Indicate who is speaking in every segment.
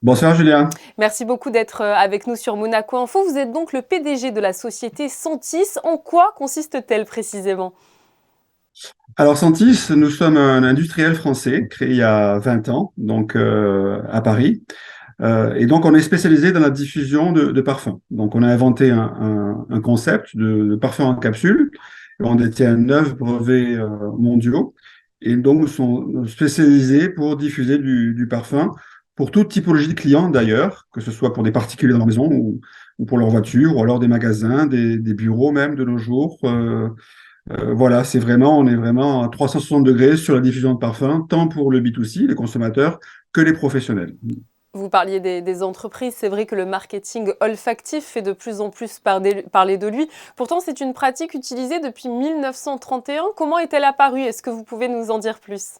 Speaker 1: Bonsoir Julien.
Speaker 2: Merci beaucoup d'être avec nous sur Monaco Info. Vous êtes donc le PDG de la société Sentis. En quoi consiste-t-elle précisément?
Speaker 1: Alors Sentis, nous sommes un industriel français créé il y a 20 ans, donc à Paris. Et donc on est spécialisé dans la diffusion de parfums. Donc on a inventé un concept de parfum en capsule. On détient 9 brevets mondiaux. Et donc nous sommes spécialisés pour diffuser du parfum pour toute typologie de clients d'ailleurs, que ce soit pour des particuliers dans leur maison ou pour leur voiture, ou alors des magasins, des bureaux même de nos jours. Voilà, on est vraiment à 360 degrés sur la diffusion de parfums, tant pour le B2C, les consommateurs, que les professionnels.
Speaker 2: Vous parliez des entreprises. C'est vrai que le marketing olfactif fait de plus en plus parler de lui. Pourtant, c'est une pratique utilisée depuis 1931. Comment est-elle apparue? Est-ce que vous pouvez nous en dire plus?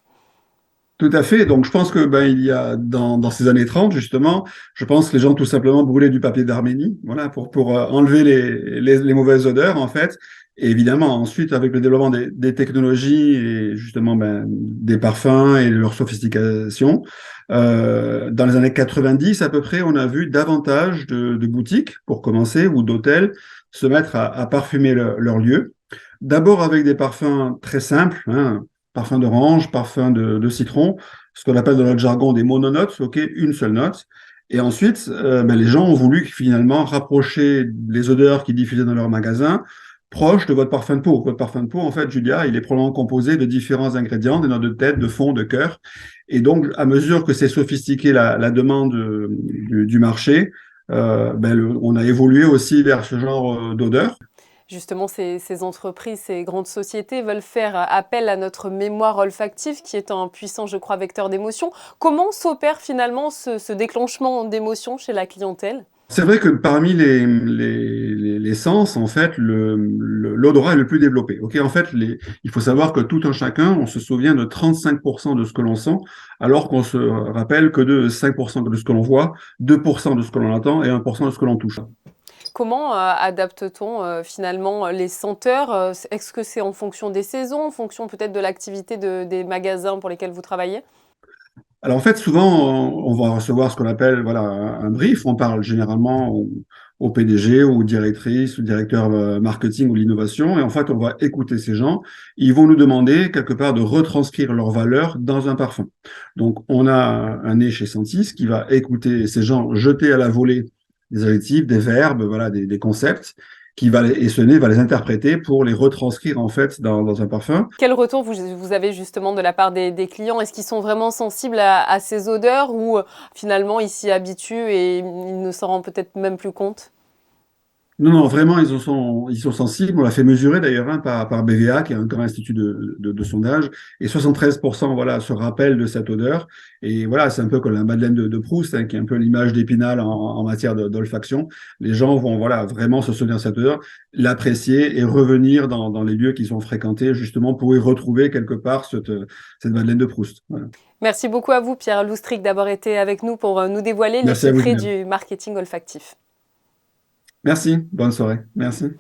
Speaker 1: Tout à fait. Donc, je pense que il y a dans ces années 30, justement, je pense que les gens tout simplement brûlaient du papier d'Arménie, voilà, pour enlever les mauvaises odeurs, en fait. Et évidemment, ensuite, avec le développement des technologies et justement des parfums et leur sophistication, dans les années 90 à peu près, on a vu davantage de boutiques, pour commencer, ou d'hôtels, se mettre à parfumer leur lieu. D'abord avec des parfums très simples, hein, parfum d'orange, parfum de citron, ce qu'on appelle dans notre jargon des mononotes, ok, une seule note. Et ensuite, les gens ont voulu finalement rapprocher les odeurs qu'ils diffusaient dans leur magasin proches de votre parfum de peau. Votre parfum de peau, en fait, Julia, il est probablement composé de différents ingrédients, des notes de tête, de fond, de cœur. Et donc, à mesure que c'est sophistiqué la demande du marché, on a évolué aussi vers ce genre d'odeur.
Speaker 2: Justement, ces entreprises, ces grandes sociétés veulent faire appel à notre mémoire olfactive, qui est un puissant, je crois, vecteur d'émotion. Comment s'opère finalement ce déclenchement d'émotion chez la clientèle?
Speaker 1: C'est vrai que parmi les sens, en fait, l'odorat est le plus développé. Ok, en fait, il faut savoir que tout un chacun, on se souvient de 35% de ce que l'on sent, alors qu'on se rappelle que de 5% de ce que l'on voit, 2% de ce que l'on entend et 1% de ce que l'on touche.
Speaker 2: Comment adapte-t-on finalement les senteurs? Est-ce que c'est en fonction des saisons, en fonction peut-être de l'activité des magasins pour lesquels vous travaillez?
Speaker 1: Alors en fait, souvent, on va recevoir ce qu'on appelle voilà, un brief. On parle généralement au PDG, ou directrice, ou directeur marketing ou l'innovation. Et en fait, on va écouter ces gens. Ils vont nous demander quelque part de retranscrire leurs valeurs dans un parfum. Donc, on a un nez chez Sentis qui va écouter ces gens jeter à la volée des adjectifs, des verbes, voilà, des concepts, et ce nez va les interpréter pour les retranscrire en fait dans un parfum.
Speaker 2: Quel retour vous avez justement de la part des clients? Est-ce qu'ils sont vraiment sensibles à ces odeurs ou finalement ils s'y habituent et ils ne s'en rendent peut-être même plus compte?
Speaker 1: Non, non, vraiment, ils sont sensibles. On l'a fait mesurer d'ailleurs hein, par BVA, qui est un grand institut de sondage. Et 73% voilà, se rappellent de cette odeur. Et voilà, c'est un peu comme la Madeleine de Proust, hein, qui est un peu l'image d'Épinal en matière d'olfaction. Les gens vont voilà, vraiment se souvenir de cette odeur, l'apprécier et revenir dans les lieux qu'ils ont fréquentés, justement pour y retrouver quelque part cette Madeleine de Proust. Voilà.
Speaker 2: Merci beaucoup à vous, Pierre Loustric, d'avoir été avec nous pour nous dévoiler les
Speaker 1: Merci à vous,
Speaker 2: secrets
Speaker 1: Julien.
Speaker 2: du marketing olfactif.
Speaker 1: Merci, bonne soirée. Merci.